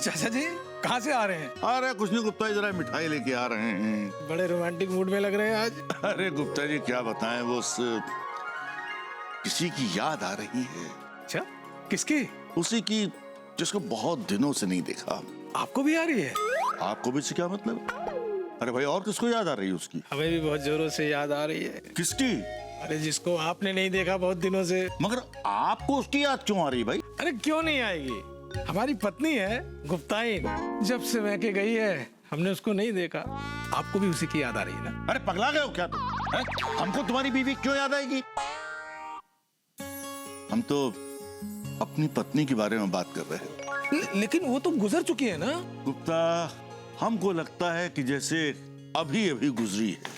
चाचा जी कहाँ से आ रहे हैं? अरे कुछ नहीं गुप्ता जी, जरा मिठाई लेके आ रहे हैं। बड़े रोमांटिक मूड में लग रहे हैं आज। अरे गुप्ता जी क्या बताएं, वो किसी की याद आ रही है। अच्छा, किसकी? उसी की जिसको बहुत दिनों से नहीं देखा। आपको भी आ रही है? आपको भी से क्या मतलब? अरे भाई और किसको याद आ रही है उसकी? हमें भी बहुत जोरों से याद आ रही है। किसकी? अरे जिसको आपने नहीं देखा बहुत दिनों से। मगर आपको उसकी याद क्यों आ रही भाई? अरे क्यों नहीं आएगी, हमारी पत्नी है गुप्ताइन। जब से मैके गई है हमने उसको नहीं देखा। आपको भी उसी की याद आ रही है ना? अरे पगला गए हो क्या तुम? हमको तुम्हारी बीवी क्यों याद आएगी? हम तो अपनी पत्नी के बारे में बात कर रहे हैं। लेकिन वो तो गुजर चुकी है ना। गुप्ता, हमको लगता है कि जैसे अभी अभी गुजरी है।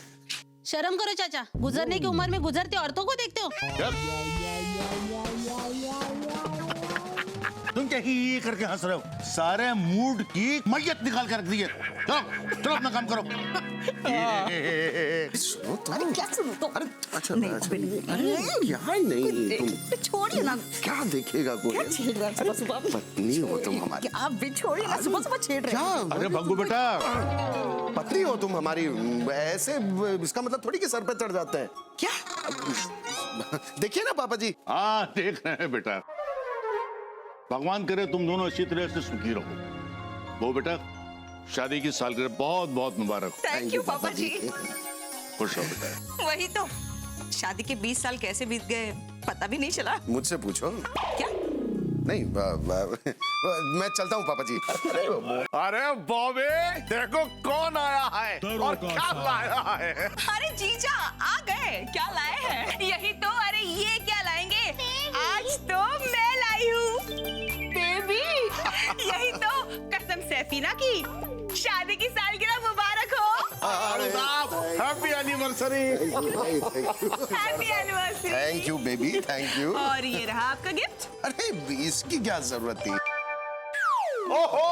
शर्म करो चाचा, गुजरने की उम्र में गुजरते औरतों को देखते हो? तुम क्या ये करके हंस रहे हो? सारे मूड की मैयत निकाल कर रख दी है। चलो चलो अपना काम करो। सुनो तो। अरे क्या सुनो तो? अरे अच्छा नहीं, अच्छा, नहीं, अरे क्या नहीं तुम छोड़िए ना। क्या देखेगा कोई? क्या छेड़ रहा है सुबह सुबह? पत्नी हो तुम हमारी। आप भी छोड़िए ना, सुबह सुबह छेड़ रहे क्या? हैं। अरे भग्गू बेटा, पत्नी हो तुम हमारी, ऐसे इसका मतलब थोड़ी कि सर पे चढ़ जाते हैं। क्या? देखिए ना पापा जी। हाँ देख रहे हैं बेटा। भगवान करे तुम दोनों अच्छी तरह से सुखी रहो। वो बेटा शादी की सालगिरह बहुत बहुत मुबारक हो। थैंक यू पापा जी। खुश हो बेटा। वही तो, शादी के 20 साल कैसे बीत गए पता भी नहीं चला। मुझसे पूछो। क्या? नहीं मैं चलता हूँ पापा जी। अरे बॉबे, देखो कौन आया है और क्या लाया है। अरे जीजा आ गए, क्या लाए हैं? यही तो। अरे ये क्या लाएंगे? आज तो मैं लाई हूँ बेबी। यही तो, कसम सैफीना की शादी की सालगिरह मुबारक हो। अरे साहब, happy anniversary. Happy anniversary. Thank you baby, thank you. और ये रहा आपका गिफ्ट। अरे इसकी क्या जरूरत थी? ओहो,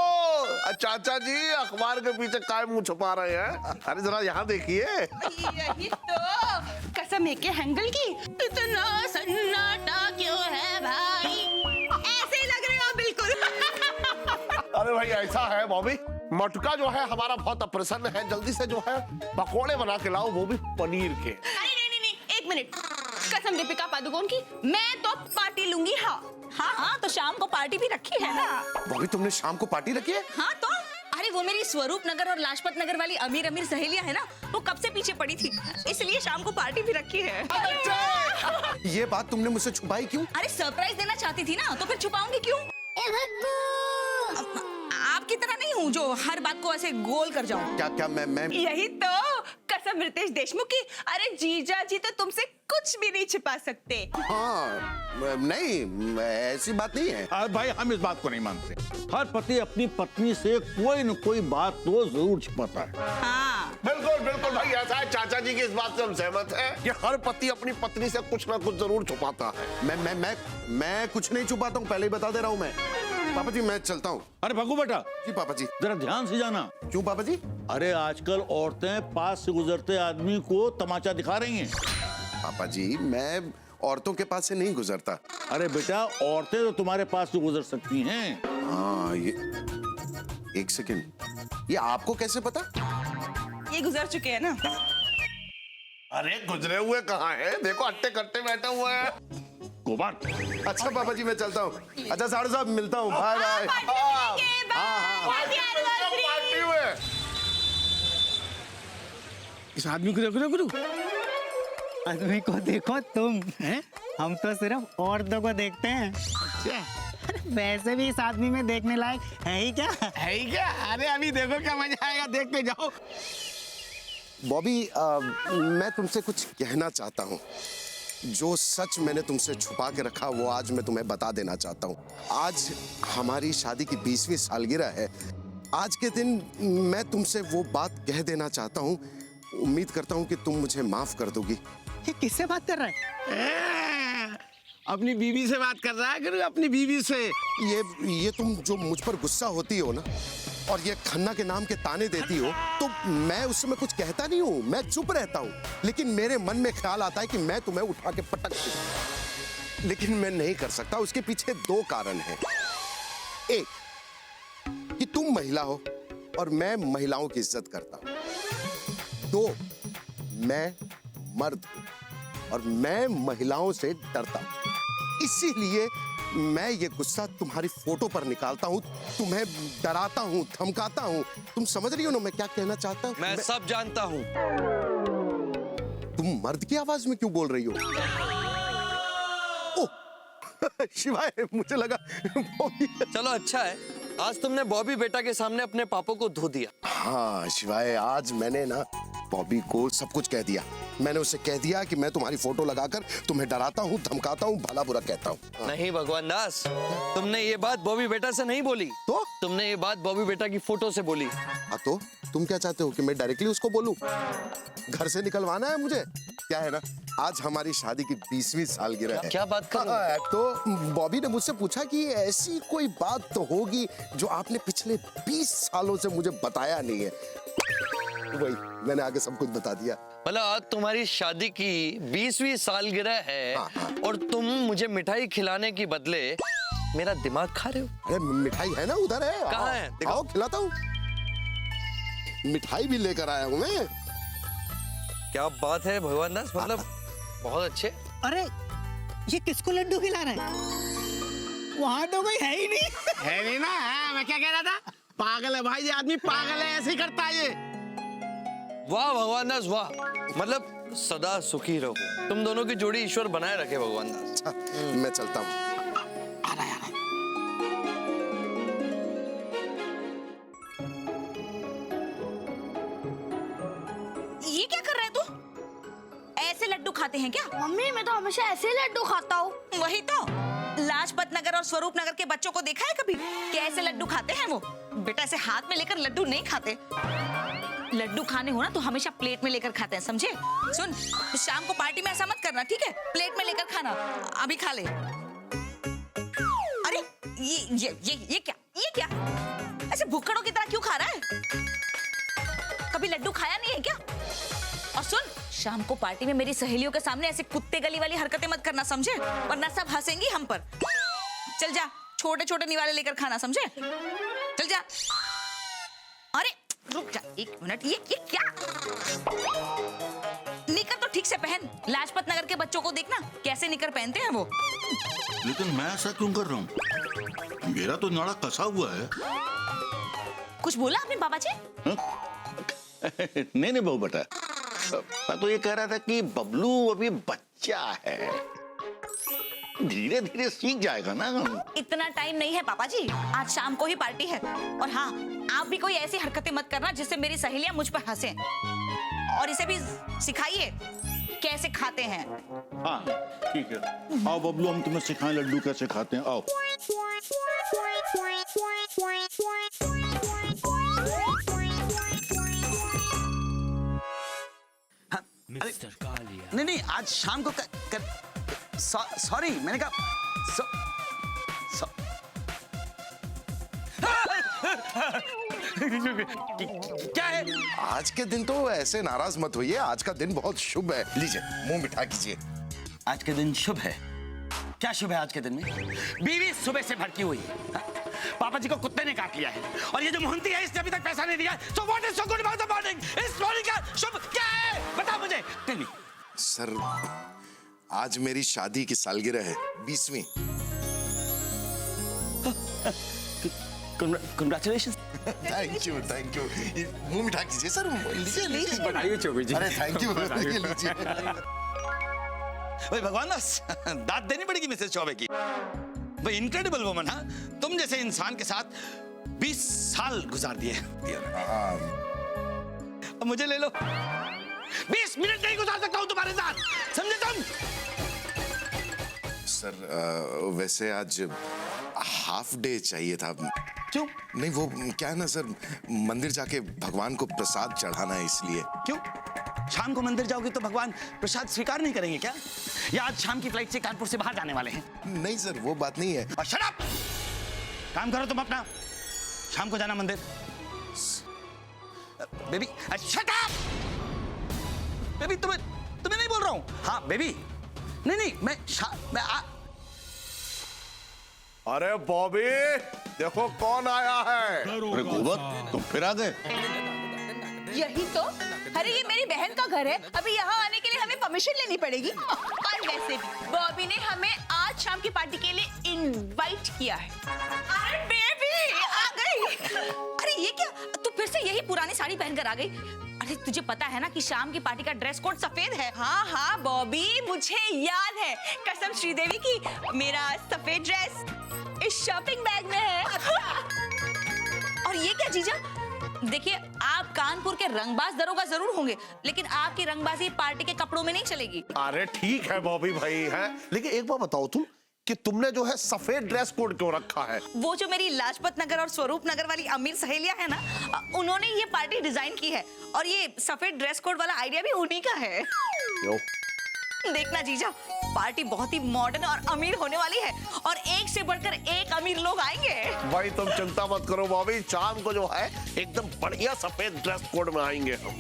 चाचा जी अखबार के पीछे काय मुंह छुपा रहे हैं? अरे जरा यहाँ देखिए। यही तो, कसम है के हैंगल की। इतना सन्नाटा क्यों है भाई? ऐसे ही लग रहे हो बिल्कुल। अरे भाई ऐसा है बॉबी, मटका जो है हमारा बहुत अप्रसन्न है। जल्दी से जो है पकोड़े बना के लाओ, वो भी पनीर के। नहीं, एक मिनट। कसम दीपिका पादुकोण की, मैं तो पार्टी लूंगी। हाँ हाँ हाँ, तो शाम को पार्टी भी रखी है ना। बॉबी तुमने शाम को पार्टी रखी है? हाँ तो, अरे वो मेरी स्वरूप नगर और लाजपत नगर वाली अमीर अमीर सहेलियां है ना, वो कब से पीछे पड़ी थी, इसलिए शाम को पार्टी भी रखी है। ये बात तुमने मुझसे छुपाई क्यों? अरे सरप्राइज देना चाहती थी ना, तो फिर छुपाऊंगी क्यों? आपकी तरह नहीं हूँ जो हर बात को ऐसे गोल कर जाऊं। क्या मैं यही तो, कसम रितेश देशमुख की। अरे जीजा जी तो तुमसे कुछ भी नहीं छिपा सकते। हाँ नहीं, ऐसी बात नहीं है। भाई हम इस बात को नहीं मानते। हर पति अपनी पत्नी से कोई न कोई बात तो जरूर छिपाता है। हाँ बिल्कुल बिल्कुल भाई, ऐसा है। चाचा जी की इस बात से हम सहमत हैं कि हर पति अपनी पत्नी से कुछ ना कुछ जरूर छुपाता है। मैं कुछ नहीं छुपाता हूँ, पहले ही बता दे रहा हूँ मैं। पापा जी मैं चलता हूँ। अरे भग्गू बेटा, जी पापा जी। जरा ध्यान से जाना। क्यों पापा जी? अरे आजकल औरतें पास से गुजरते आदमी को तमाचा दिखा रही हैं। पापा जी मैं औरतों के पास से नहीं गुजरता। अरे बेटा, औरतें तो तुम्हारे पास से गुजर सकती हैं। हाँ ये, एक सेकंड, ये आपको कैसे पता? ये गुजर चुके हैं ना। अरे गुजरे हुए कहाँ है? देखो अट्टे कट्टे बैठे हुए हैं। गोबर। अच्छा पापा जी मैं चलता हूँ। अच्छा साड़ू साहब मिलता हूँ, बाय बाय। पार्टी में इस आदमी को देखो। आदमी को देखो तुम हैं? हम तो सिर्फ औरतों को देखते हैं। वैसे भी इस आदमी में देखने लायक है ही क्या? है ही क्या? अरे अभी देखो क्या मजा आएगा, देखते जाओ। बॉबी मैं तुमसे कुछ कहना चाहता हूँ। जो सच मैंने तुमसे छुपा के रखा वो आज मैं तुम्हें बता देना चाहता हूँ। आज हमारी शादी की 20वीं सालगिरह है। आज के दिन मैं तुमसे वो बात कह देना चाहता हूँ। उम्मीद करता हूँ कि तुम मुझे माफ कर दोगी। ये किससे बात कर रहा है? अपनी बीवी से बात कर रहा है गुरु, अपनी बीवी से। ये तुम जो मुझ पर गुस्सा होती हो ना, और ये खन्ना के नाम के ताने देती हो, तो मैं उस समय कुछ कहता नहीं हूँ, मैं चुप रहता हूँ। लेकिन मेरे मन में ख्याल आता है कि मैं तुम्हें उठा के पटक दूं। लेकिन मैं नहीं कर सकता। उसके पीछे 2 कारण हैं। एक, कि महिला हो और मैं महिलाओं की इज्जत करता हूं। 2, मैं मर्द हूं और मैं महिलाओं से डरता हूं। इसीलिए मैं ये गुस्सा तुम्हारी फोटो पर निकालता हूं, तुम्हें डराता हूं, धमकाता हूं। तुम समझ रही हो ना मैं क्या कहना चाहता हूं? मैं सब जानता हूँ। तुम मर्द की आवाज में क्यों बोल रही हो? ओह, शिवाय, मुझे लगा बॉबी। चलो अच्छा है, आज तुमने बॉबी बेटा के सामने अपने पापा को धो दिया। हाँ शिवाय, आज मैंने ना बॉबी को सब कुछ कह दिया। मैंने उसे कह दिया कि मैं तुम्हारी फोटो लगाकर तुम्हें डराता हूँ, धमकाता हूँ, भला बुरा कहता हूँ। नहीं भगवान दास, तुमने ये बात बॉबी बेटा से नहीं बोली, तो तुमने ये बात बॉबी बेटा की फोटो से बोली। हाँ, तो तुम क्या चाहते हो कि मैं डायरेक्टली उसको बोलूं? घर से निकलवाना है मुझे? क्या है ना, आज हमारी शादी की 20वीं सालगिरह है। क्या बात कर रहे हो? हाँ, तो बॉबी ने मुझसे पूछा कि ऐसी कोई बात तो होगी जो आपने पिछले 20 सालों से मुझे बताया नहीं है। वही मैंने आगे सब कुछ बता दिया। मतलब आज तुम्हारी शादी की 20वीं सालगिरह है और तुम मुझे मिठाई खिलाने के बदले मेरा दिमाग खा रहे हो। अरे मिठाई है ना, उधर है। कहाँ है? दिखाओ। आओ खिलाता हूँ। मिठाई भी लेकर आया हूँ मैं। क्या बात है भगवान दास, मतलब बहुत अच्छे। अरे ये किसको लड्डू खिला रहा है? वहां तो कोई है ही नहीं। है नहीं ना? है, मैं क्या कह रहा था? पागल है भाई, ये आदमी पागल है, ऐसे ही करता है ये। वाह भगवान दास वाह, मतलब सदा सुखी रहो। तुम दोनों की जोड़ी ईश्वर बनाए रखे भगवान दास। अच्छा, मैं चलता हूँ। ये क्या कर रहा है तू? ऐसे लड्डू खाते हैं क्या? मम्मी मैं तो हमेशा ऐसे लड्डू खाता हूँ। वही तो, लाजपत नगर और स्वरूप नगर के बच्चों को देखा है कभी कैसे लड्डू खाते हैं वो? बेटा ऐसे हाथ में लेकर लड्डू नहीं खाते। लड्डू खाने हो ना तो हमेशा प्लेट में लेकर खाते हैं, समझे? सुन, तो शाम को पार्टी में ऐसा मत करना, ठीक है? प्लेट में लेकर खाना, अभी खा ले। अरे ये क्या? ऐसे भुक्कड़ों की तरह क्यों खा रहा है? कभी लड्डू खाया नहीं है क्या? और सुन, शाम को पार्टी में मेरी सहेलियों के सामने ऐसे कुत्ते गली वाली हरकतें मत करना, समझे? वरना सब हंसेंगी हम पर। चल जा, छोटे छोटे निवाले लेकर खाना, समझे? चल जा। अरे रुक जा 1 मिनट, ये क्या? निकर तो ठीक से पहन। लाजपत नगर के बच्चों को देखना कैसे निकर पहनते हैं वो। लेकिन मैं ऐसा क्यों कर रहा हूँ? मेरा तो नाड़ा कसा हुआ है। कुछ बोला आपने बाबा जी? नहीं बहू बेटा, मैं तो ये कह रहा था कि बबलू अभी बच्चा है, धीरे धीरे सीख जाएगा ना। इतना टाइम नहीं है पापा जी, आज शाम को ही पार्टी है। और हाँ, आप भी कोई ऐसी हरकतें मत करना जिससे मेरी सहेलियां मुझ पर हंसें। और इसे भी सिखाइए कैसे खाते हैं। हाँ ठीक है, आओ बबलू, हम तुम्हें सिखाएं लड्डू कैसे खाते हैं। आओ। नहीं, आज शाम को सॉरी, मैंने कहा क्या है? आज के दिन तो ऐसे नाराज मत होइए, आज का दिन बहुत शुभ है। लीजिए, मुंह मिठा कीजिए। आज के दिन शुभ है? क्या शुभ है आज के दिन में? बीवी सुबह से भड़की हुई है। पापा जी को कुत्ते ने काट लिया है और ये जो मोहंती है इसने अभी तक पैसा नहीं दिया। So what is so good about the morning? इस मॉर्निंग का शुभ क्या है? बता मुझे। Tell me. सर, आज मेरी शादी की सालगिरह है, 20वीं। Congratulations. Thank you. मुंह मिठा कीजिए सर, लीजिए। बधाई चौबे जी। अरे थैंक यू, लीजिए। भाई भगवान दास, दाद देनी पड़ेगी मिसेस चौबे की। भाई इनक्रेडिबल वुमन, हाँ? तुम जैसे इंसान के साथ 20 साल गुजार दिए। अब मुझे ले लो। 20 मिनट नहीं गुजार सकता हूं तुम्हारे साथ, समझे तुम? सर, वैसे आज हाफ डे चाहिए था। क्यों? नहीं, वो क्या है ना सर, मंदिर जाके भगवान को प्रसाद चढ़ाना है, इसलिए। क्यों? शाम को मंदिर जाओगे तो भगवान प्रसाद स्वीकार नहीं करेंगे क्या? या आज शाम की फ्लाइट से कानपुर से बाहर जाने वाले हैं? नहीं सर, वो बात नहीं है। Shut up! काम करो तुम अपना, शाम को जाना मंदिर। Baby, shut up! बेबी, तुम्हें नहीं बोल रहा हूं। हाँ बेबी, नहीं, मैं अरे बॉबी, देखो कौन आया है। अरे गोबर, तुम फिर आ गए। यही तो। अरे ये मेरी बहन का घर है, अभी यहाँ आने के लिए हमें परमिशन लेनी पड़ेगी। और वैसे भी बॉबी ने हमें आज शाम की पार्टी के लिए इनवाइट किया है। अरे बेबी आ गई। अरे ये क्या, तू फिर से यही पुरानी साड़ी पहनकर आ गई? अरे तुझे पता है ना कि शाम की पार्टी का ड्रेस कोड सफेद है। हाँ हाँ बॉबी, मुझे याद है। कसम श्रीदेवी की, मेरा सफेद ड्रेस इस शॉपिंग बैग में है। और ये क्या जीजा? देखिए, आप कानपुर के रंगबाज दरोगा जरूर होंगे, लेकिन आपकी रंगबाजी पार्टी के कपड़ों में नहीं चलेगी। अरे ठीक है बॉबी भाई, है लेकिन एक बात बताओ तुम कि तुमने जो है सफेद ड्रेस कोड क्यों रखा है? वो जो मेरी लाजपत नगर और स्वरूप नगर वाली अमीर सहेलियां है ना, उन्होंने ये पार्टी डिजाइन की है और ये सफेद ड्रेस कोड वाला आइडिया भी उन्हीं का है। क्यों? देखना जीजा, पार्टी बहुत ही मॉडर्न और अमीर होने वाली है और एक से बढ़कर एक अमीर लोग आएंगे। भाई तुम चिंता मत करो बॉबी, शाम को जो है एकदम बढ़िया सफेद ड्रेस कोड में आएंगे हम।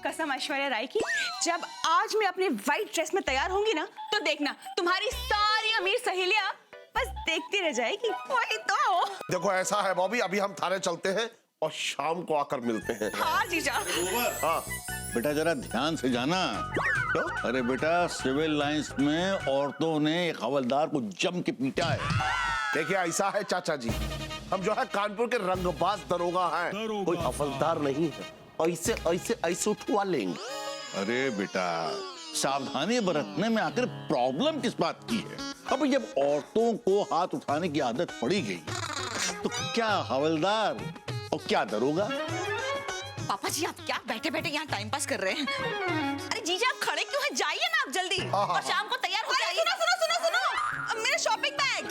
कसम ऐश्वर्या राय की, जब आज मैं अपने व्हाइट ड्रेस में तैयार होंगी ना, तो देखना तुम्हारी सारी अमीर सहेलियां बस देखती रह जाएगी। वही तो। देखो ऐसा है बॉबी, अभी हम थाने चलते हैं और शाम को आकर मिलते हैं। हाँ जीजा। हाँ बेटा जरा ध्यान से जाना। क्यों? अरे बेटा, सिविल लाइंस में औरतों ने एक हवलदार को जम के पीटा है। देखिए ऐसा है चाचा जी, हम जो है कानपुर के रंगबाज दरोगा हैं, कोई हवलदार नहीं है। ऐसे ऐसे ऐसे उठवा लेंगे। अरे बेटा, सावधानी बरतने में आखिर प्रॉब्लम किस बात की है? अब जब औरतों को हाथ उठाने की आदत पड़ी गई तो क्या हवलदार और क्या दरोगा? पापा जी, आप क्या बैठे बैठे यहाँ टाइम पास कर रहे हैं? अरे जीजा, आप खड़े क्यों हैं? जाइए ना आप जल्दी। और शाम को तैयार हो जाइए। सुनो सुनो सुनो, मेरा शॉपिंग बैग।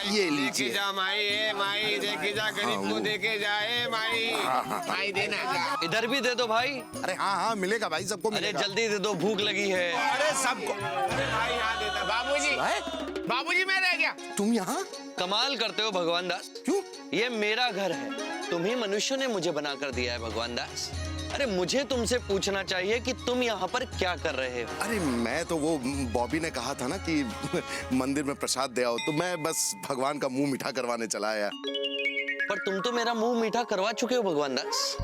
ये लीजिए। जा माई देखे जा, गरीब को देखे जाए माई देना। इधर भी दे दो भाई। अरे हाँ हाँ मिलेगा भाई, सबको अरे मिलेगा। जल्दी दे दो, भूख लगी है। अरे सबको। भाई यहाँ देता। बाबूजी मैं रह गया। तुम यहाँ? कमाल करते हो भगवान दास। क्यों? ये मेरा घर है, तुम ही मनुष्यों ने मुझे बनाकर दिया है भगवान दास। अरे मुझे तुमसे पूछना चाहिए कि तुम यहाँ पर क्या कर रहे हो? अरे मैं तो वो बॉबी ने कहा था ना कि मंदिर में प्रसाद दे आओ, तो मैं बस भगवान का मुंह मीठा करवाने चला आया। पर तुम तो मेरा मुंह मीठा करवा चुके हो भगवान दास।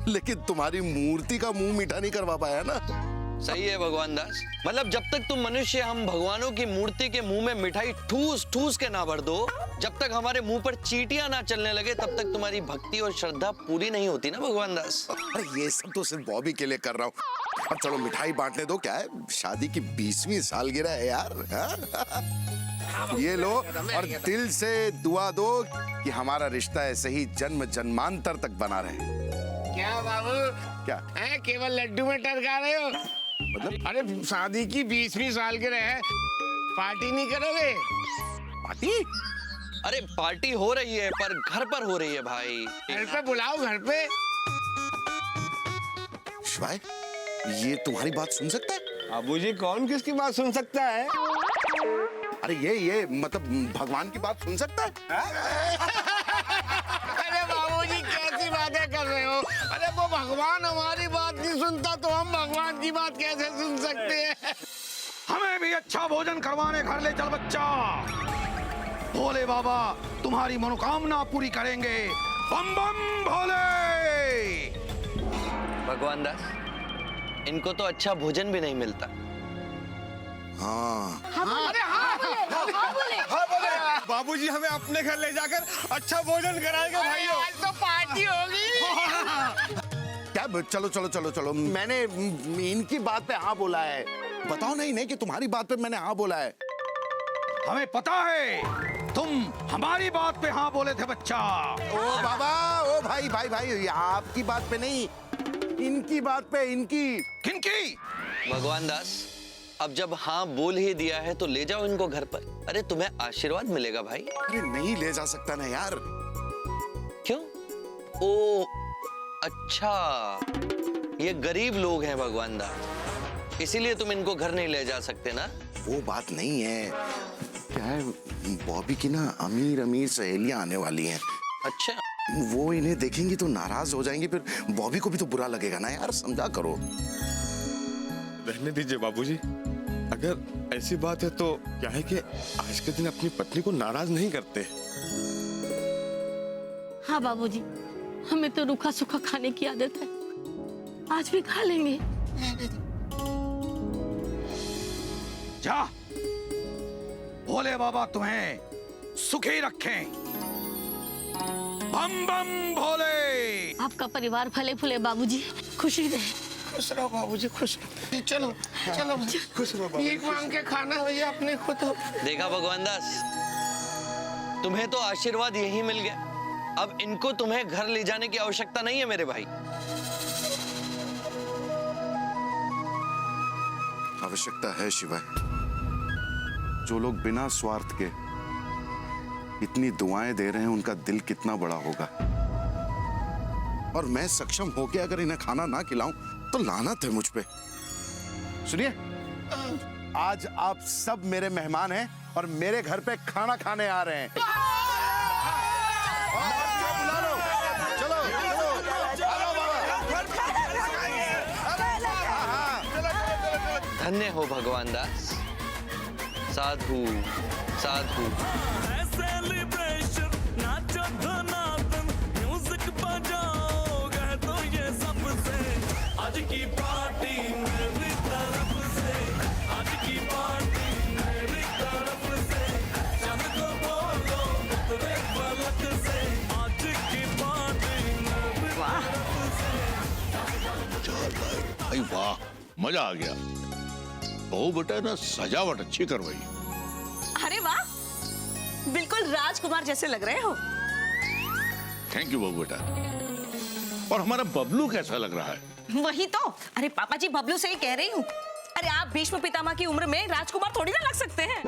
लेकिन तुम्हारी मूर्ति का मुंह मीठा नहीं करवा पाया ना। सही है भगवान दास, मतलब जब तक तुम मनुष्य हम भगवानों की मूर्ति के मुंह में मिठाई ठूस ठूस के ना भर दो, जब तक हमारे मुंह पर चींटियां ना चलने लगे, तब तक तुम्हारी भक्ति और श्रद्धा पूरी नहीं होती ना भगवान दास। अरे ये सब तो सिर्फ बॉबी के लिए कर रहा हूँ। अब चलो मिठाई बांटने दो, क्या है शादी की 20वीं सालगिरह है यार। हाँ? ये लो और दिल से दुआ दो कि हमारा रिश्ता ऐसे ही जन्म जन्मांतर तक बना रहे। क्या बाबू, क्या है केवल लड्डू में टरका रहे हो? मतलब? अरे शादी की 20वीं सालगिरह है, पार्टी नहीं करोगे? पार्टी? अरे पार्टी हो रही है, पर घर पर हो रही है भाई। घर पे बुलाओ, घर पे। शिवाय, ये तुम्हारी बात सुन सकता है? बाबूजी कौन किसकी बात सुन सकता है? अरे ये मतलब भगवान की बात सुन सकता है? अरे बाबूजी कैसी बातें कर रहे हो? अरे वो भगवान हमारी बात नहीं सुनता तो हम भगवान की बात कैसे सुन सकते हैं? हमें भी अच्छा भोजन करवाने घर ले चल बच्चा। भोले बाबा तुम्हारी मनोकामना पूरी करेंगे। बम बम भोले। भगवान दास, इनको तो अच्छा भोजन भी नहीं मिलता। हाँ। अरे हाँ बोले। बाबूजी हमें अपने घर ले जाकर अच्छा भोजन कराएंगे भाइयों। आज तो पार्टी होगी। क्या चलो चलो चलो चलो, मैंने इनकी बात पे हाँ बोला है। बताओ नहीं कि तुम्हारी बात पे मैंने हाँ बोला है। हमें पता है तुम हमारी बात पे हाँ बोले थे बच्चा। ओ बाबा, ओ भाई भाई भाई, आपकी बात पे नहीं, इनकी बात पे। इनकी किनकी? भगवान दास, अब जब हाँ बोल ही दिया है तो ले जाओ इनको घर पर। अरे तुम्हें आशीर्वाद मिलेगा भाई। अरे नहीं ले जा सकता ना यार। क्यों? ओ अच्छा, ये गरीब लोग हैं भगवान दास, इसीलिए तुम इनको घर नहीं ले जा सकते ना? वो बात नहीं है, क्या है बॉबी की ना अमीर अमीर सहेलियां आने वाली हैं। अच्छा, वो इन्हें देखेंगी तो नाराज हो जाएंगी, फिर बॉबी को भी तो बुरा लगेगा ना यार, समझा करो। रहने दीजिए बाबूजी, अगर ऐसी बात है तो क्या है कि आज के दिन अपनी पत्नी को नाराज नहीं करते। हाँ बाबूजी, हमें तो रूखा सूखा खाने की आदत है, आज भी खा लेंगे। जा, भोले बाबा तुम्हें सुखी रखें। बम बम भोले। आपका परिवार फले फूले बाबूजी, खुशी रहे। खुश रहो बाबूजी, खुश रहो। चलो चलो खुश रहो। भीख मांग के खाना भैया अपने को तो। देखा भगवान दास, तुम्हें तो आशीर्वाद यही मिल गया, अब इनको तुम्हें घर ले जाने की आवश्यकता नहीं है मेरे भाई। आवश्यकता है शिवाय। जो लोग बिना स्वार्थ के इतनी दुआएं दे रहे हैं, उनका दिल कितना बड़ा होगा। और मैं सक्षम होके अगर इन्हें खाना ना खिलाऊं तो लानत है मुझ पे। सुनिए, आज आप सब मेरे मेहमान हैं और मेरे घर पे खाना खाने आ रहे हैं। बुला लो, चलो धन्य हो भगवान दास। साधु साधु। आज की पार्टी मेरी तरफ से, आज की पार्टी मेरी तरफ से, चंद को बोलो उतरे पलक से, आज की पार्टी मेरी तरफ से। भाई वाह, मजा आ गया। बहू बेटा ना सजावट अच्छी करवाई। अरे वाह, बिल्कुल राजकुमार जैसे लग रहे हो। थैंक यू बहू बेटा। और हमारा बबलू कैसा लग रहा है? वही तो, अरे पापा जी बबलू से ही कह रही हूँ। अरे आप भीष्म पितामह की उम्र में राजकुमार थोड़ी ना लग सकते हैं।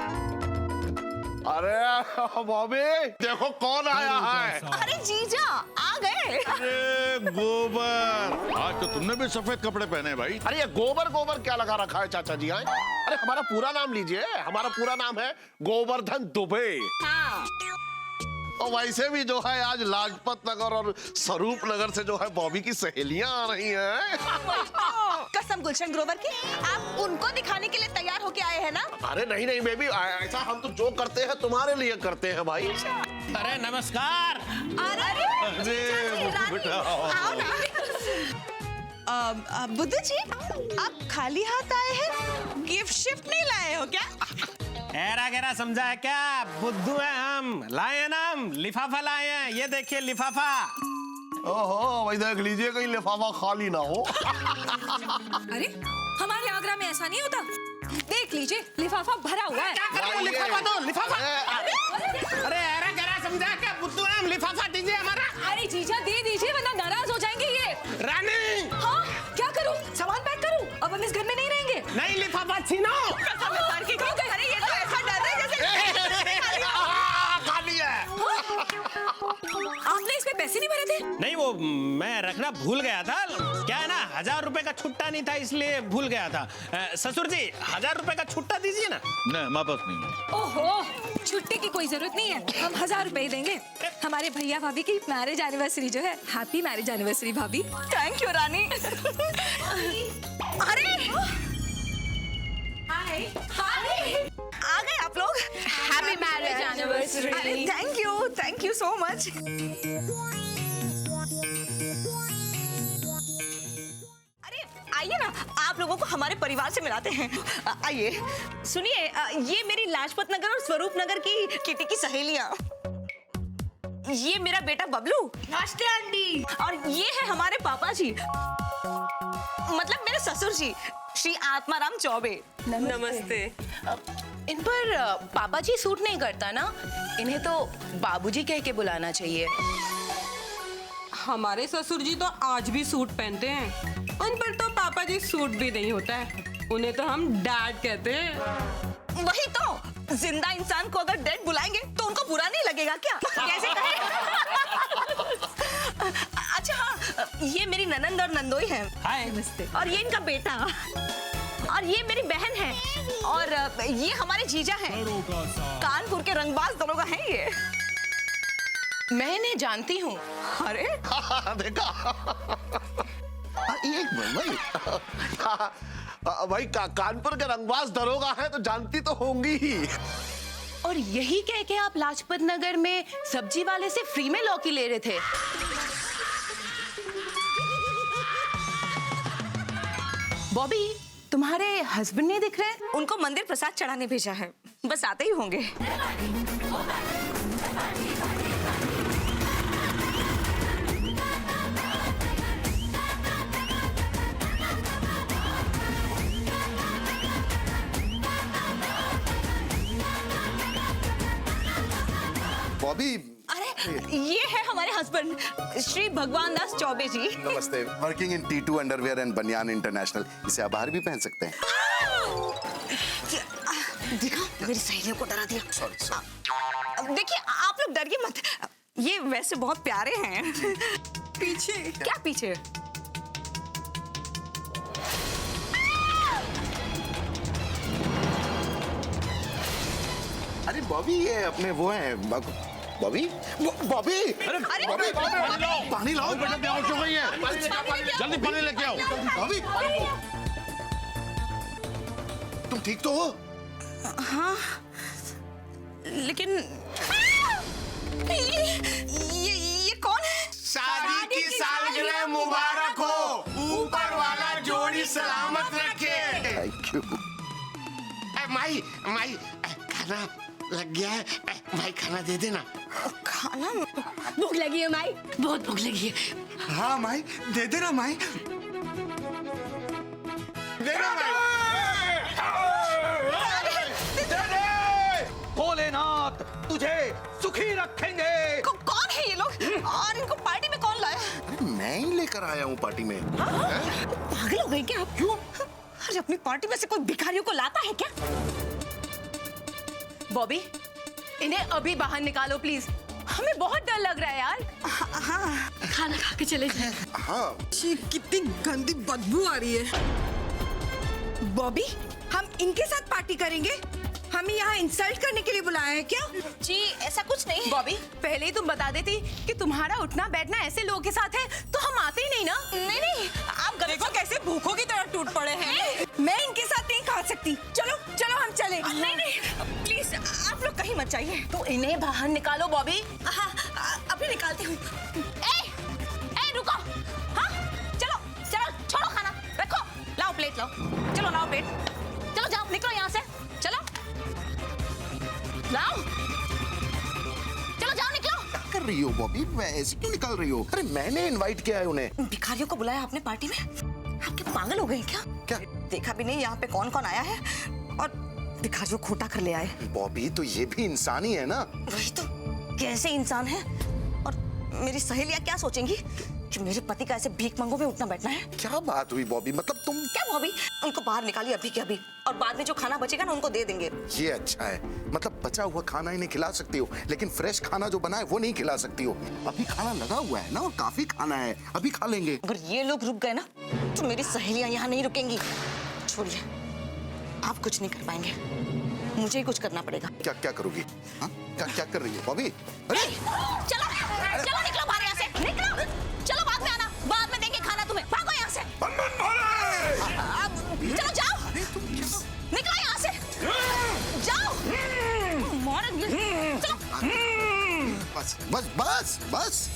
अरे बॉबी, देखो कौन आया है। अरे जीजा आ गए। अरे गोबर, आज तो तुमने भी सफेद कपड़े पहने भाई। अरे ये गोबर गोबर क्या लगा रखा है चाचा जी? आए, अरे हमारा पूरा नाम लीजिए। हमारा पूरा नाम है गोवर्धन दुबे। हाँ। और वैसे भी जो है आज लाजपत नगर और स्वरूप नगर से जो है बॉबी की सहेलियां आ रही हैं। कसम गुलशन ग्रोवर की, आप उनको दिखाने के लिए तैयार होके आए हैं ना? अरे नहीं नहीं बेबी, ऐसा हम तो जो करते हैं तुम्हारे लिए करते हैं भाई। अरे नमस्कार। अरे बेटा आओ ना। बुद्धू जी, आप खाली हाथ आए हैं, गिफ्ट शिफ्ट नहीं लाए हो क्या? ऐरा गैरा समझा है क्या? बुद्धू है हम, लाए हैं ना हम, लिफाफा लाए हैं। ये देखिए लिफाफा। ओहो, वही देख लीजिए कहीं लिफाफा खाली ना हो। अरे हमारे आगरा में ऐसा नहीं होता, देख लीजिए लिफाफा भरा हुआ है। क्या कर रहे हो? लिफाफा दो, लिफाफा। अरे ऐरा गैरा समझा क्या? बुद्धू है हम, लिफाफा दीजिए हमारा। अरे जीजा दे दीजिए वरना नाराज हो जाएंगे ये। रानी, हाँ क्या करूं? सामान पैक करूं? अब हम इस घर में नहीं रहेंगे। नहीं लिफाफा छीनो। अरे ये तो ऐसा डर रहा है जैसे खाली है। आपने इसमें पैसे नहीं भरे थे? नहीं, वो मैं रखना भूल गया था। क्या है ना, 1000 रुपए का छुट्टा नहीं था इसलिए भूल गया था। ससुर जी 1000 रुपए का छुट्टा दीजिए ना। नहीं, हमारे पास नहीं है। ओहो, छुट्टी की कोई जरूरत नहीं है, हम 1000 रुपए ही देंगे। हमारे भैया भाभी की मैरिज एनिवर्सरी जो है, हैप्पी मैरिज एनिवर्सरी भाभी। थैंक यू रानी। अरे हाय हाय, आ गए आप लोग। Happy marriage anniversary. Thank you so much. अरे आइए ना, आप लोगों को हमारे परिवार से मिलाते हैं। आइए सुनिए, ये मेरी लाजपत नगर और स्वरूप नगर की किटी की सहेलियां। ये मेरा बेटा बबलू। नमस्ते आंटी। और ये है हमारे पापा जी, मतलब मेरे ससुर जी, श्री आत्माराम चौबे। नमस्ते। इन पर पापा जी सूट नहीं करता ना, इन्हें तो बाबूजी कह के बुलाना चाहिए। हमारे ससुर जी तो आज भी सूट पहनते हैं, उन पर तो पापा जी सूट भी नहीं होता है, उन्हें तो हम डैड कहते हैं। वही तो, जिंदा इंसान को अगर डेड बुलाएंगे तो उनको बुरा नहीं लगेगा क्या? कैसे कहें? अच्छा हाँ, ये मेरी ननंद और नंदोई है। हाय, नमस्ते। और ये इनका बेटा, और ये मेरी बहन है, और ये हमारे जीजा हैं। कानपुर के रंगबाज दरोगा हैं ये। मैं इन्हें जानती हूँ। अरे देखा, एक मिनट भाई। भाई कानपुर के रंगबाज दरोगा है तो जानती तो होंगी ही। और यही कह के आप लाजपत नगर में सब्जी वाले से फ्री में लौकी ले रहे थे। बॉबी, तुम्हारे हस्बैंड नहीं दिख रहे? उनको मंदिर प्रसाद चढ़ाने भेजा है, बस आते ही होंगे। बॉबी, अरे ये है हमारे हस्बैंड श्री भगवान दास चौबे जी। नमस्ते। Working in T2 underwear and बनियान इंटरनेशनल। इसे आप बाहर भी पहन सकते हैं। देखा, मेरी सहेलियों को डरा दिया। सॉरी। देखिए, आप लोग डरिए मत, ये वैसे बहुत प्यारे हैं। पीछे क्या पीछे? अरे बॉबी, ये अपने वो हैं बॉबी। बॉबी, अरे पानी लाओ। बेटा बेहोश हो गई है, जल्दी पानी लेके आओ। बॉबी, तुम ठीक तो हो? हाँ, लेकिन ये कौन है? शादी की सालगिरह मुबारक हो, ऊपर वाला जोड़ी सलामत रखे। Thank you. माई माई, खाना लग गया है, माई खाना दे देना। खाना? भूख लगी है माई, बहुत भूख लगी है। हाँ माई, दे देना माई, दे देना माई। भोलेनाथ तुझे सुखी रखेंगे। कौन है ये लोग और इनको पार्टी में कौन लाया? अरे मैं ही लेकर आया हूँ पार्टी में। पागल हो गए क्या आप? क्यों? अरे अपनी पार्टी में से कोई भिखारियों को लाता है क्या? बॉबी, इन्हें अभी बाहर निकालो प्लीज, हमें बहुत डर लग रहा है यार। हाँ, खाना खा के चले जाए। हाँ, कितनी गंदी बदबू आ रही है। बॉबी, हम इनके साथ पार्टी करेंगे? हमें यहाँ इंसल्ट करने के लिए बुलाया है क्या? जी ऐसा कुछ नहीं। बॉबी, पहले ही तुम बता देती कि तुम्हारा उठना बैठना ऐसे लोगों के साथ है तो हम आते ही नहीं ना। नहीं, आप देखो कैसे भूखों की तरह टूट पड़े हैं। मैं इनके साथ नहीं खा सकती। चलो चलो हम चले। नहीं प्लीज आप लोग कहीं मत जाइए। तो इन्हें बाहर निकालो बॉबी। हाँ, अभी निकालती हूँ। ए रुको। हाँ, चलो चलो, छोड़ो खाना, रखो, लाओ प्लेट लाओ। चलो लाओ प्लेट, चलो जाओ, निकलो यहाँ से, चलो लाओ, चलो जाओ, निकलो। क्या कर रही हो बॉबी? ऐसे क्यों निकल रही हो? अरे मैंने इनवाइट किया है उन्हें। भिखारियों को बुलाया आपने पार्टी में? आप क्या पागल हो गए क्या? क्या? देखा भी नहीं यहाँ पे कौन कौन आया है और भिखारियों को खोटा कर ले आए। बॉबी, तो ये भी इंसान ही है ना? वही तो, कैसे इंसान है। और मेरी सहेलियां क्या सोचेंगी कि मेरे पति का ऐसे भीख मंगों में उठना बैठना है? क्या बात हुई बॉबी? मतलब तुम क्या बॉबी, उनको बाहर निकालिए अभी के अभी, और बाद में जो खाना बचेगा ना उनको दे देंगे। ये अच्छा है, मतलब बचा हुआ खाना इन्हें खिला सकती हो, लेकिन फ्रेश खाना जो बना है वो नहीं खिला सकती हो। अभी खाना लगा हुआ है ना, और काफी खाना है, अभी खा लेंगे। अगर ये लोग रुक गए ना तो मेरी सहेलियां यहाँ नहीं रुकेंगी। छोड़िए, आप कुछ नहीं कर पाएंगे, मुझे ही कुछ करना पड़ेगा। क्या क्या करोगी? हाँ? क्या कर रही है बॉबी? अरे चलो चलो, निकलो बाहर यहाँ से, निकलो। चलो बाद में आना, बाद में देंगे खाना तुम्हें, भागो यहाँ से। चलो जाओ, निकलो यहाँ से, जाओ। चलो। बस बस बस बस।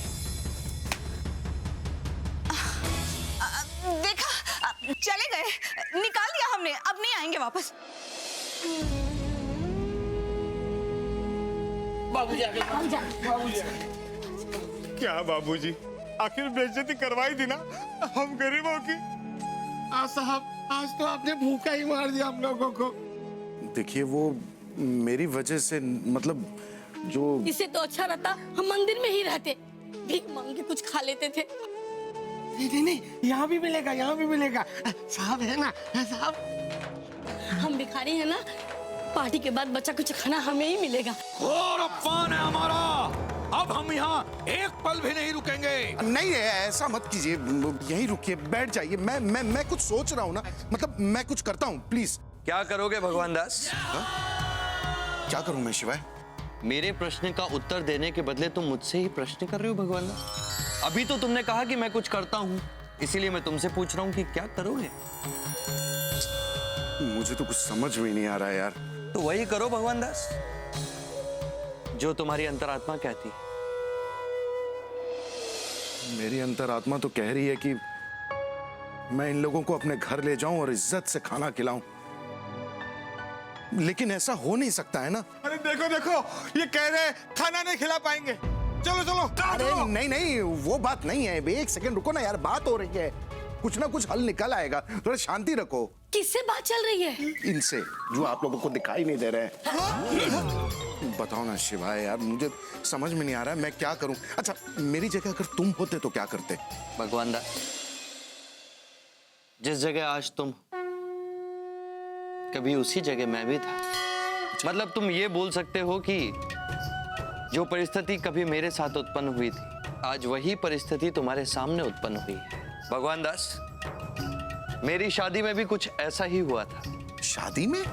देखा, चले गए, निकाल दिया हमने, अब नहीं आएंगे वापस। क्या बाबूजी, आखिर बेइज्जती करवाई थी ना हम गरीबों की। साहब, आज तो आपने भूखा ही मार दिया हम लोगों को। देखिए, वो मेरी वजह से, मतलब जो इससे तो अच्छा रहता हम मंदिर में ही रहते, भीख मांग के कुछ खा लेते थे। नहीं, यहाँ भी मिलेगा, यहाँ भी मिलेगा। साहब है ना साहब। हम भिखारी हैं ना, पार्टी के बाद बचा कुछ खाना हमें ही मिलेगा। और अपमान है हमारा, अब हम यहाँ एक पल भी नहीं रुकेंगे। नहीं, ऐसा मत कीजिए, यहीं रुकिए, बैठ जाइए। मैं कुछ सोच रहा हूँ ना, मतलब मैं कुछ करता हूँ, प्लीज। क्या करोगे भगवान दास? क्या करूँ मैं शिवाय? मेरे प्रश्न का उत्तर देने के बदले तुम मुझसे ही प्रश्न कर रहे हो भगवान दास। अभी तो तुमने कहा कि मैं कुछ करता हूँ, इसीलिए मैं तुमसे पूछ रहा हूँ कि क्या करोगे। मुझे तो कुछ समझ में नहीं आ रहा है यार। तो वही करो भगवान दास जो तुम्हारी अंतरात्मा कहती। मेरी अंतरात्मा तो कह रही है कि मैं इन लोगों को अपने घर ले जाऊं और इज्जत से खाना खिलाऊं, लेकिन ऐसा हो नहीं सकता है ना। अरे देखो देखो, ये कह रहे खाना नहीं खिला पाएंगे। चलो चलो अरे नहीं नहीं, वो बात नहीं है। एक सेकंड रुको ना यार, बात हो रही है, कुछ ना कुछ हल निकल आएगा। थोड़ा शांति रखो। किससे बात चल रही है? इनसे जो आप लोगों को दिखाई नहीं दे रहे हैं। बताओ ना शिवाय यार, मुझे समझ में नहीं आ रहा है मैं क्या करूं। अच्छा मेरी जगह अगर तुम होते तो क्या करते? भगवान दास, जिस जगह आज तुम, कभी उसी जगह मैं भी था। मतलब तुम ये बोल सकते हो कि जो परिस्थिति कभी मेरे साथ उत्पन्न हुई थी, आज वही परिस्थिति तुम्हारे सामने उत्पन्न हुई है। भगवान दास, मेरी शादी में भी कुछ ऐसा ही हुआ था। शादी में?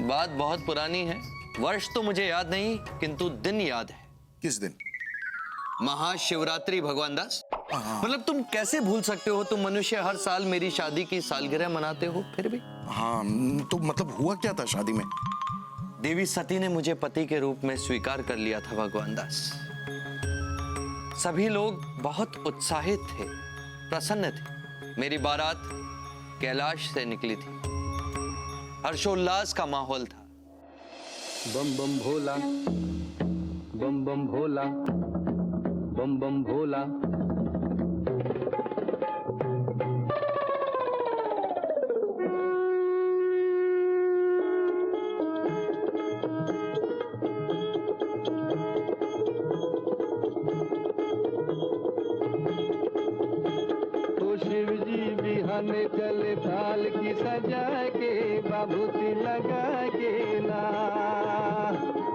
बात बहुत पुरानी है, वर्ष तो मुझे याद नहीं, किंतु दिन याद है। किस दिन? महाशिवरात्रि भगवान दास। मतलब तुम कैसे भूल सकते हो? तुम मनुष्य हर साल मेरी शादी की सालगिरह मनाते हो, फिर भी। हाँ तो मतलब हुआ क्या था शादी में? देवी सती ने मुझे पति के रूप में स्वीकार कर लिया था भगवान दास। सभी लोग बहुत उत्साहित थे, प्रसन्न थे। मेरी बारात कैलाश से निकली थी, हर्षोल्लास का माहौल था। बम बम भोला, बम बम भोला, बम बम भोला। बिहाने चले थाल की सजा के, बाबूती लगा के ना।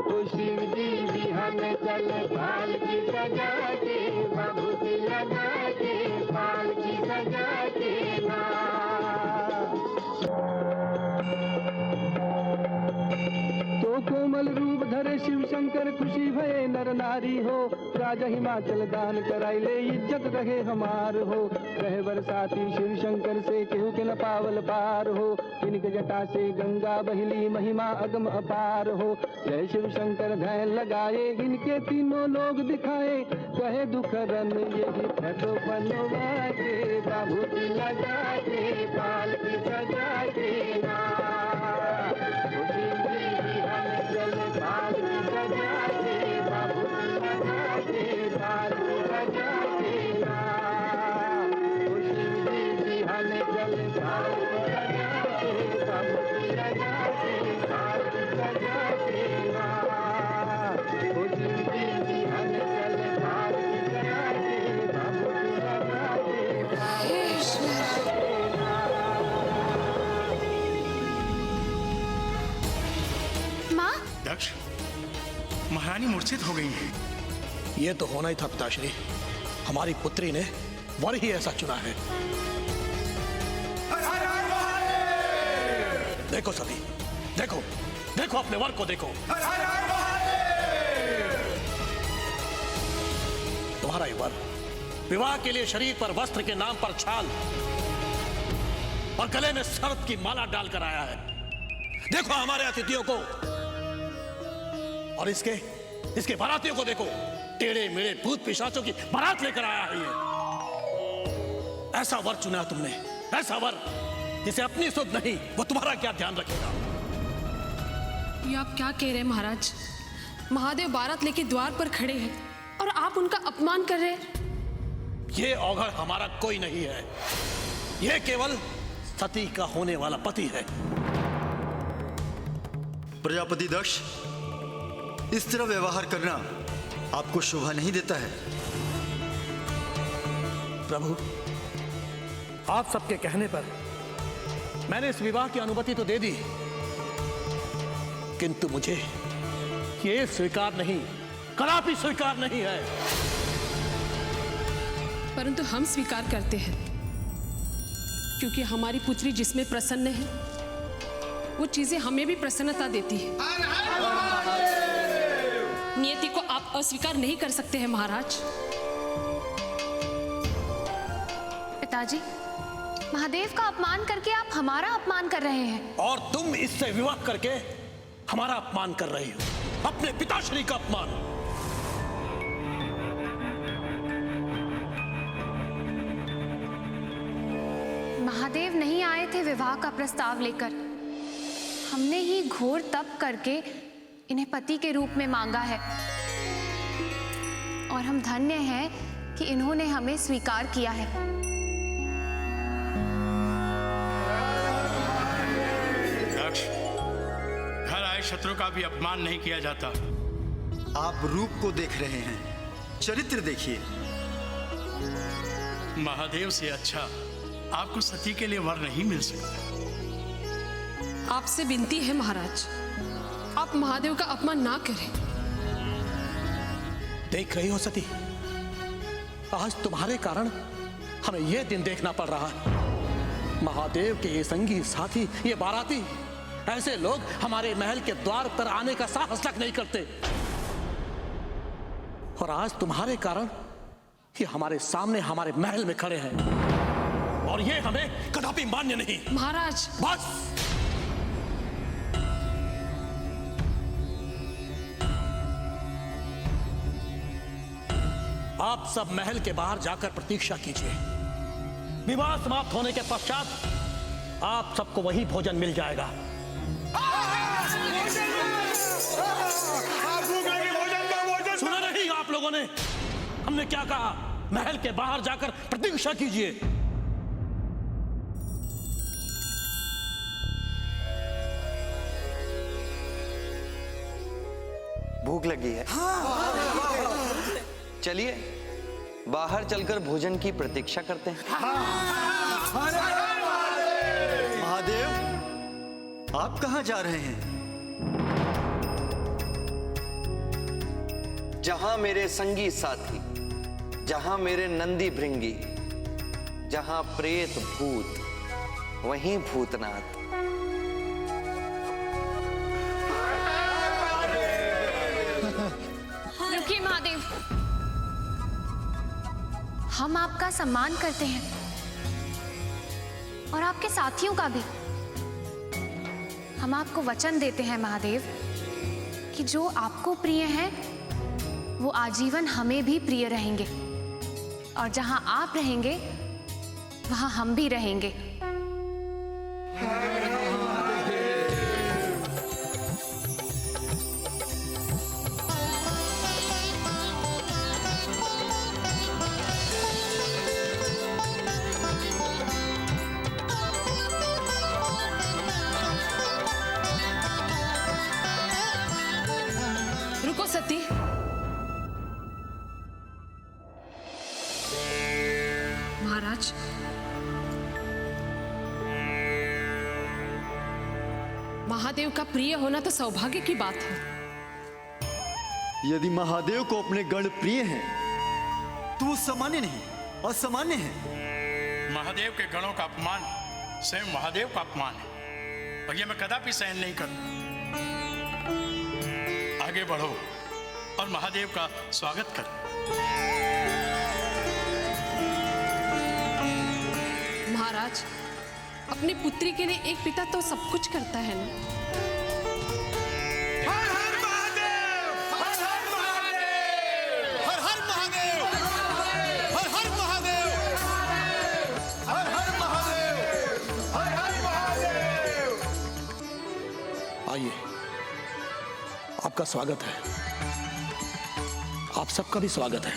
तो शिव जी बिहाने चले थाल की सजा के, बाबूती लगा के, थाल की सजा के ना। तो कोमल रूप धरे शिव शंकर, खुशी भये नर नारी हो। राजा हिमाचल दान कराइले, इज्जत रहे हमार हो। रहे बरसाती शिव शंकर से, केहू के न पावल पार हो। इनके जटा से गंगा बहली, महिमा अगम अपार हो। जय शिव शंकर ध्यान लगाए, इनके तीनों लोग दिखाए। कहे दुख रन यही फटो बनवा के, बाबूती लगा के, पाल की सजा के ना। दक्ष, महारानी मूर्छित हो गई है। ये तो होना ही था पिताश्री, हमारी पुत्री ने वर ही ऐसा चुना है। देखो सभी, देखो देखो अपने वर को देखो। तुम्हारा ये वर विवाह के लिए शरीर पर वस्त्र के नाम पर छाल और गले में शर्त की माला डालकर आया है। देखो हमारे अतिथियों को और इसके बारातियों को देखो, टेढ़े मेढ़े भूत पिशाचों की बारात लेकर आया है ये। ऐसा वर चुना तुमने, ऐसा वर जिसे अपनी सुध नहीं, वो तुम्हारा क्या ध्यान रखेगा? ये आप क्या कह रहे हैं महाराज? महादेव बारात लेके द्वार पर खड़े हैं और आप उनका अपमान कर रहे हैं। ये औघड़ हमारा कोई नहीं है, ये केवल सती का होने वाला पति है। प्रजापति दक्ष, इस तरह व्यवहार करना आपको शोभा नहीं देता है। प्रभु, आप सबके कहने पर मैंने इस विवाह की अनुमति तो दे दी, किंतु मुझे ये स्वीकार नहीं, कदापि स्वीकार नहीं है। परंतु हम स्वीकार करते हैं, क्योंकि हमारी पुत्री जिसमें प्रसन्न है वो चीजें हमें भी प्रसन्नता देती है। नियति को आप अस्वीकार नहीं कर सकते हैं महाराज। पिताजी, महादेव का अपमान करके आप हमारा अपमान कर रहे हैं। और तुम इससे विवाह करके हमारा अपमान कर रही हो, अपने पिताश्री का अपमान। महादेव नहीं आए थे विवाह का प्रस्ताव लेकर, हमने ही घोर तप करके इन्हें पति के रूप में मांगा है और हम धन्य हैं कि इन्होंने हमें स्वीकार किया है। दक्ष, घर आए शत्रु का भी अपमान नहीं किया जाता। आप रूप को देख रहे हैं, चरित्र देखिए। महादेव से अच्छा आपको सती के लिए वर नहीं मिल सकता। आपसे विनती है महाराज, आप महादेव का अपमान ना करें। देख रही हो सती, आज तुम्हारे कारण हमें यह दिन देखना पड़ रहा है। महादेव के ये संगी साथी, ये बाराती, ऐसे लोग हमारे महल के द्वार पर आने का साहस तक नहीं करते। और आज तुम्हारे कारण ये हमारे सामने हमारे महल में खड़े हैं और ये हमें कदापि मान्य नहीं। महाराज बस, आप सब महल के बाहर जाकर प्रतीक्षा कीजिए। विवाह समाप्त होने के पश्चात आप सबको वही भोजन मिल जाएगा। सुना नहीं आप लोगों ने? हमने क्या कहा? महल के बाहर जाकर प्रतीक्षा कीजिए। भूख लगी है? चलिए बाहर चलकर भोजन की प्रतीक्षा करते हैं। महादेव, आप कहां जा रहे हैं? जहां मेरे संगी साथी, जहां मेरे नंदी भृंगी, जहां प्रेत भूत, वहीं भूतनाथ। रुकिए महादेव, हम आपका सम्मान करते हैं और आपके साथियों का भी। हम आपको वचन देते हैं महादेव कि जो आपको प्रिय है वो आजीवन हमें भी प्रिय रहेंगे और जहां आप रहेंगे वहां हम भी रहेंगे। रुको सती, महाराज महादेव का प्रिय होना तो सौभाग्य की बात है। यदि महादेव को अपने गण प्रिय हैं, तो वो सामान्य नहीं, असामान्य है। महादेव के गणों का अपमान स्वयं महादेव का अपमान है और यह मैं कदापि सहन नहीं करूं। आगे बढ़ो और महादेव का स्वागत करो। महाराज, अपनी पुत्री के लिए एक पिता तो सब कुछ करता है ना। हर हर महादेव, हर हर महादेव, हर हर महादेव, हर हर महादेव, हर हर महादेव, हर हर महादेव। आइए, आपका स्वागत है, आप सबका भी स्वागत है।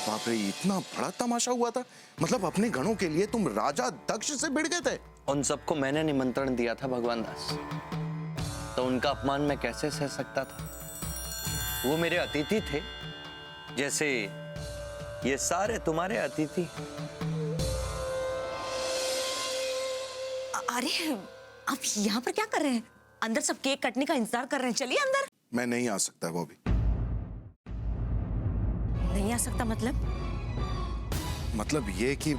बाप रे, इतना बड़ा तमाशा हुआ था? मतलब अपने गणों के लिए तुम राजा दक्ष से भिड़ गए थे? उन सबको मैंने निमंत्रण दिया था भगवान दास, तो उनका अपमान मैं कैसे सह सकता था? वो मेरे अतिथि थे, जैसे ये सारे तुम्हारे अतिथि। अरे आप यहाँ पर क्या कर रहे हैं? अंदर सब केक कटने का इंतजार कर रहे हैं, चलिए अंदर। मैं नहीं आ सकता बॉबी। नहीं आ सकता मतलब ये कि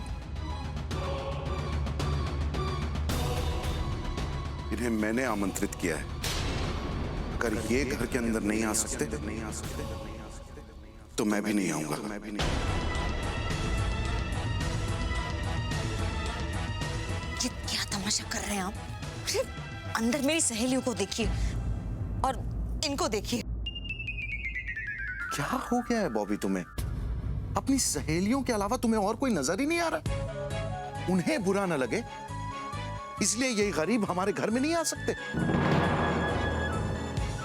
इन्हें मैंने आमंत्रित किया है अगर ये घर के अंदर नहीं आ सकते तो मैं भी नहीं आऊंगा। ये क्या तमाशा कर रहे हैं आप? अरे, अंदर मेरी सहेलियों को देखिए और इनको देखिए। क्या हो गया है बॉबी तुम्हें? अपनी सहेलियों के अलावा तुम्हें और कोई नजर ही नहीं आ रहा? उन्हें बुरा न लगे इसलिए ये गरीब हमारे घर में नहीं आ सकते।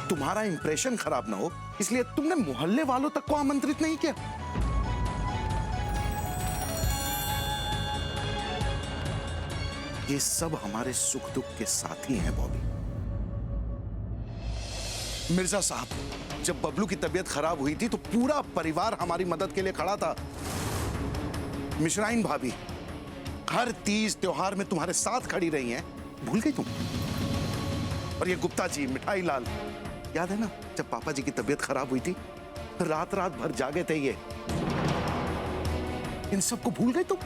तुम्हारा इंप्रेशन खराब ना हो इसलिए तुमने मोहल्ले वालों तक को आमंत्रित नहीं किया। ये सब हमारे सुख दुख के साथी हैं बॉबी। मिर्जा साहब, जब बबलू की तबीयत खराब हुई थी तो पूरा परिवार हमारी मदद के लिए खड़ा था। मिश्राइन भाभी हर तीज त्योहार में तुम्हारे साथ खड़ी रही हैं, भूल गई तुम? और ये गुप्ता जी, मिठाई लाल, याद है ना जब पापा जी की तबीयत खराब हुई थी, रात रात भर जागे थे ये। इन सबको भूल गई तुम?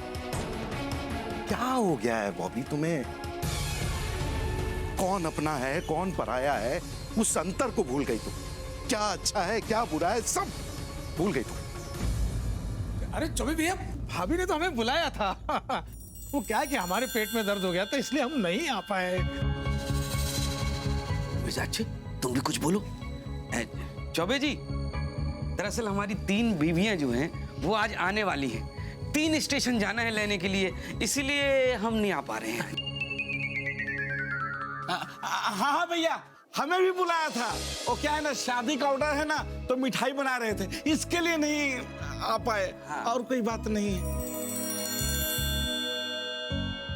क्या हो गया है बॉबी तुम्हें? कौन अपना है कौन पराया है उस अंतर को भूल गई तुम। क्या अच्छा है क्या बुरा है सब भूल गई तुम। अरे चौबे भैया, भाभी ने तो हमें बुलाया था। वो क्या है कि हमारे पेट में दर्द हो गया था इसलिए हम नहीं आ पाए। मिजाज, तुम भी कुछ बोलो। चौबे जी, दरअसल हमारी 3 बीवियां जो हैं वो आज आने वाली हैं। 3 स्टेशन जाना है लेने के लिए, इसीलिए हम नहीं आ पा रहे हैं। हाँ भैया, हमें भी बुलाया था। वो क्या है ना, शादी का ऑर्डर है ना तो मिठाई बना रहे थे, इसके लिए नहीं आ पाए। और कोई बात नहीं है।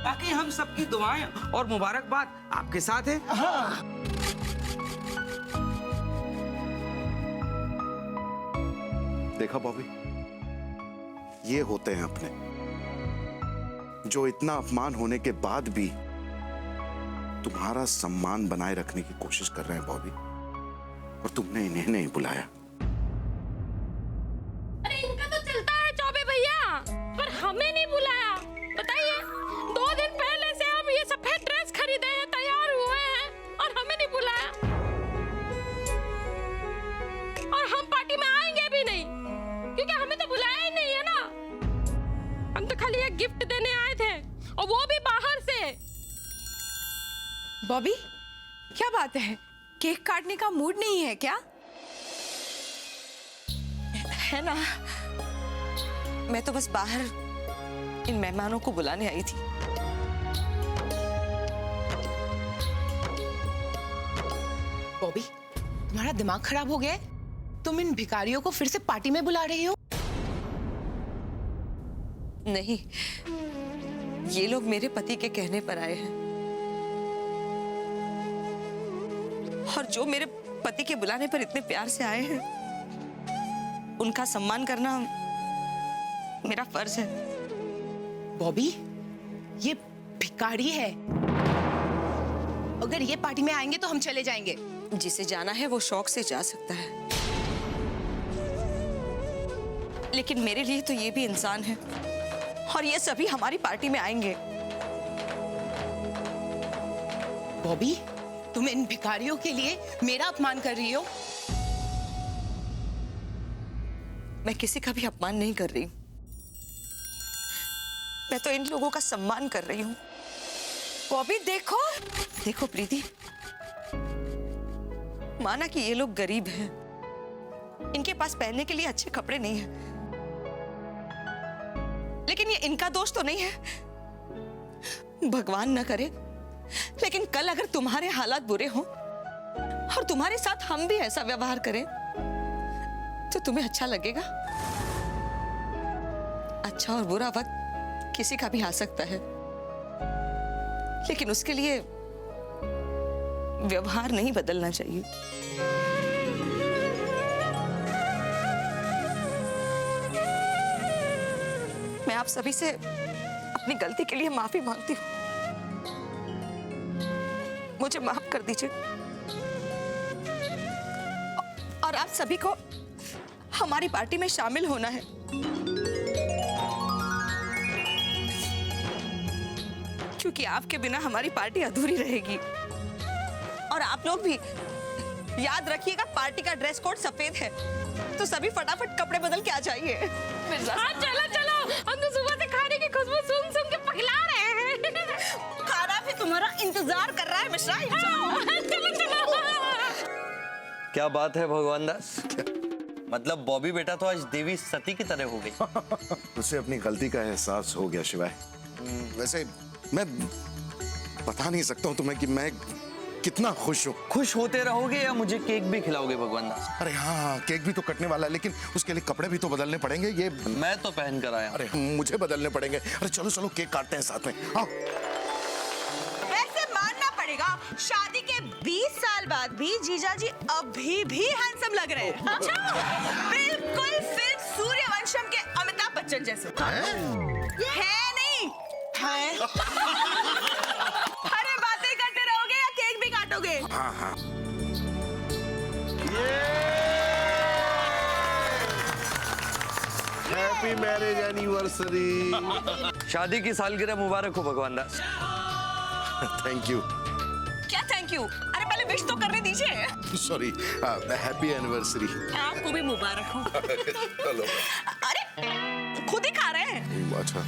बाकी हम सबकी दुआएं और मुबारकबाद आपके साथ है। हाँ। देखा बॉबी, ये होते हैं अपने जो इतना अपमान होने के बाद भी तुम्हारा सम्मान बनाए रखने की कोशिश कर रहे हैं बॉबी, और तुमने इन्हें नहीं बुलाया। अरे इनका तो चलता है चौबे भैया, पर हमें नहीं बुलाया। बताइए, 2 दिन पहले से हम ये सफेद ड्रेस खरीदे हैं, तैयार हुए हैं, और हमें नहीं बुलाया। और हम पार्टी में आएंगे भी नहीं, क्योंकि हमें तो बुलाया ही नहीं है ना। हम तो खाली एक गिफ्ट देने आए थे, और वो भी बाहर से। बॉबी, क्या बात है? केक काटने का मूड नहीं है क्या? है ना, मैं तो बस बाहर इन मेहमानों को बुलाने आई थी। बॉबी, तुम्हारा दिमाग खराब हो गया है? तुम इन भिखारियों को फिर से पार्टी में बुला रही हो? नहीं, ये लोग मेरे पति के कहने पर आए हैं, और जो मेरे पति के बुलाने पर इतने प्यार से आए हैं, उनका सम्मान करना मेरा फर्ज है। बॉबी, ये भिखारी है। अगर ये पार्टी में आएंगे तो हम चले जाएंगे। जिसे जाना है वो शौक से जा सकता है, लेकिन मेरे लिए तो ये भी इंसान है, और ये सभी हमारी पार्टी में आएंगे। बॉबी, तुम इन भिखारियों के लिए मेरा अपमान कर रही हो? मैं किसी का भी अपमान नहीं कर रही, मैं तो इन लोगों का सम्मान कर रही हूँ। बॉबी देखो, देखो प्रीति, माना कि ये लोग गरीब हैं, इनके पास पहनने के लिए अच्छे कपड़े नहीं हैं, लेकिन ये इनका दोष तो नहीं है। भगवान न करे, लेकिन कल अगर तुम्हारे हालात बुरे हों और तुम्हारे साथ हम भी ऐसा व्यवहार करें तो तुम्हें अच्छा लगेगा? अच्छा और बुरा वक्त किसी का भी आ सकता है, लेकिन उसके लिए व्यवहार नहीं बदलना चाहिए। मैं आप सभी से अपनी गलती के लिए माफी मांगती हूँ, मुझे माफ कर दीजिए, और आप सभी को हमारी पार्टी में शामिल होना है। क्योंकि आपके बिना हमारी पार्टी अधूरी रहेगी, और आप लोग भी याद रखिएगा पार्टी का ड्रेस कोड सफेद है, तो सभी फटाफट कपड़े बदल के आ जाइए। हाँ चलो चलो, हम तो सुबह से खाने की खुशबू सुन सुन के पगला रहे हैं। खाना भी तुम्हारा इंतजार कर रहा है मिश्रा। चलो चलो। क्या बात है भगवान दास, मतलब बॉबी बेटा तो आज देवी सती की तरह हो गई। उसे अपनी गलती का एहसास हो गया शिवाय। वैसे मैं बता नहीं सकता हूँ तुम्हें कि मैं कितना खुश हूँ। खुश होते रहोगे या मुझे केक भी खिलाओगे भगवान दास? अरे हाँ, केक भी तो कटने वाला है, लेकिन उसके लिए कपड़े भी तो बदलने पड़ेंगे। ये मैं तो पहन कर आया। अरे मुझे बदलने पड़ेंगे। अरे चलो चलो केक काटते हैं साथ में, आओ। वैसे मानना पड़ेगा, शादी के 20 साल बाद भी जीजा जी अभी भी हैंडसम लग रहे हैं। बिल्कुल फिल्म सूर्यवंशम के अमिताभ बच्चन जैसे। है नहीं है। अरे बातें करते रहोगे या केक भी काटोगे? हाँ हाँ। Happy marriage anniversary. शादी की सालगिरह मुबारक हो भगवान दास। Thank you. क्या थैंक यू? अरे पहले विश तो करने दीजिए। Sorry, happy anniversary. आपको भी मुबारक हो। चलो। अरे खुद ही खा रहे हैं। अच्छा।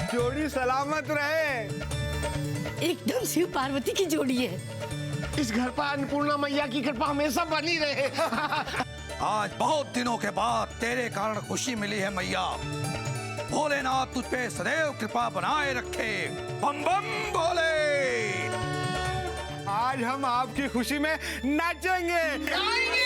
जोड़ी सलामत रहे। एकदम शिव पार्वती की जोड़ी है। इस घर पर अन्नपूर्णा मैया की कृपा हमेशा बनी रहे। आज बहुत दिनों के बाद तेरे कारण खुशी मिली है मैया। भोलेनाथ तुझ पे सदैव कृपा बनाए रखे। बम बम भोले। आज हम आपकी खुशी में नाचेंगे, गाएंगे।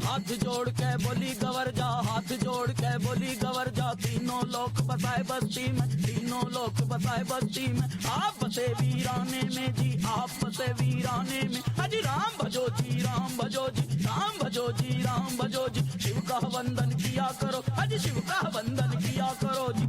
हाथ जोड़ के बोली गवर जा, हाथ जोड़ के बोली गवर जा। तीनों लोग बसाए बस्ती में, तीनों लोग बसाए बस्ती में। आप बसे वीराने में जी, आप बसे वीराने में। अजी राम भजो जी, राम भजो जी, राम भजो जी, राम भजो जी। शिव का वंदन किया करो, अजी शिव का वंदन किया करो जी।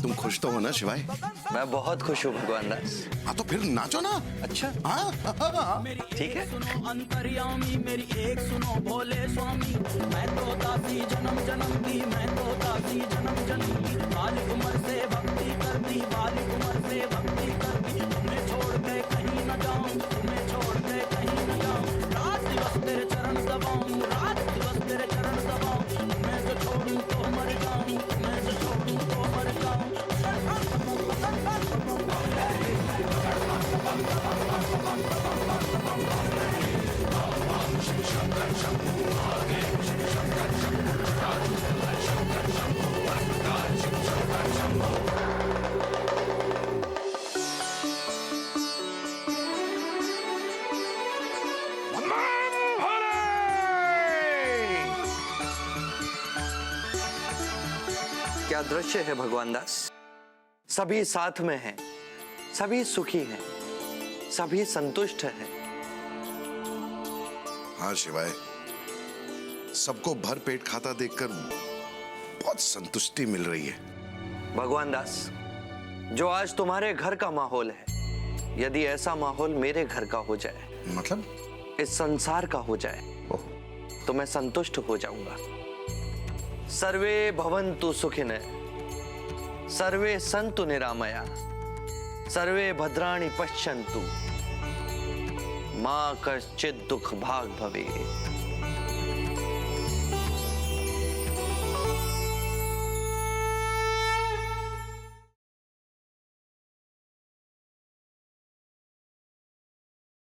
तुम खुश तो हो ना शिवाय? मैं बहुत खुश हूँ भगवान दास। हाँ तो फिर नाचो ना। अच्छा हाँ ठीक है। सुनो अंतर्यामी मेरी एक सुनो भोले स्वामी। मैं तो दासी जन्म जन्म की, मैं तो दासी जन्म जन्म की। बालिक उम्र से भक्ति कर दी, बालिक उम्र से भक्ति कर दी। तुम्हें छोड़ के कहीं न जाऊं, तुम्हें छोड़ के कहीं न जाऊं। रात दिवस तेरे चरण दबाऊं, रात दिवस तेरे चरण दबाऊं। तुम्हें तो छोड़ूं तो मर जाऊं, तुम्हें तो छोड़ूं तो मर जाऊं। क्या दृश्य है भगवान दास। सभी साथ में हैं, सभी सुखी हैं, सभी संतुष्ट हैं। हाँ शिवाय, सबको भर पेट खाता देखकर बहुत संतुष्टि मिल रही है। भगवान दास, जो आज तुम्हारे घर का माहौल है, यदि ऐसा माहौल मेरे घर का हो जाए, मतलब इस संसार का हो जाए, तो मैं संतुष्ट हो जाऊंगा। सर्वे भवन्तु सुखिनः, सर्वे सन्तु निरामया, सर्वे भद्राणि पश्यन्तु, मां कश्चित् दुख भाग भवेत्।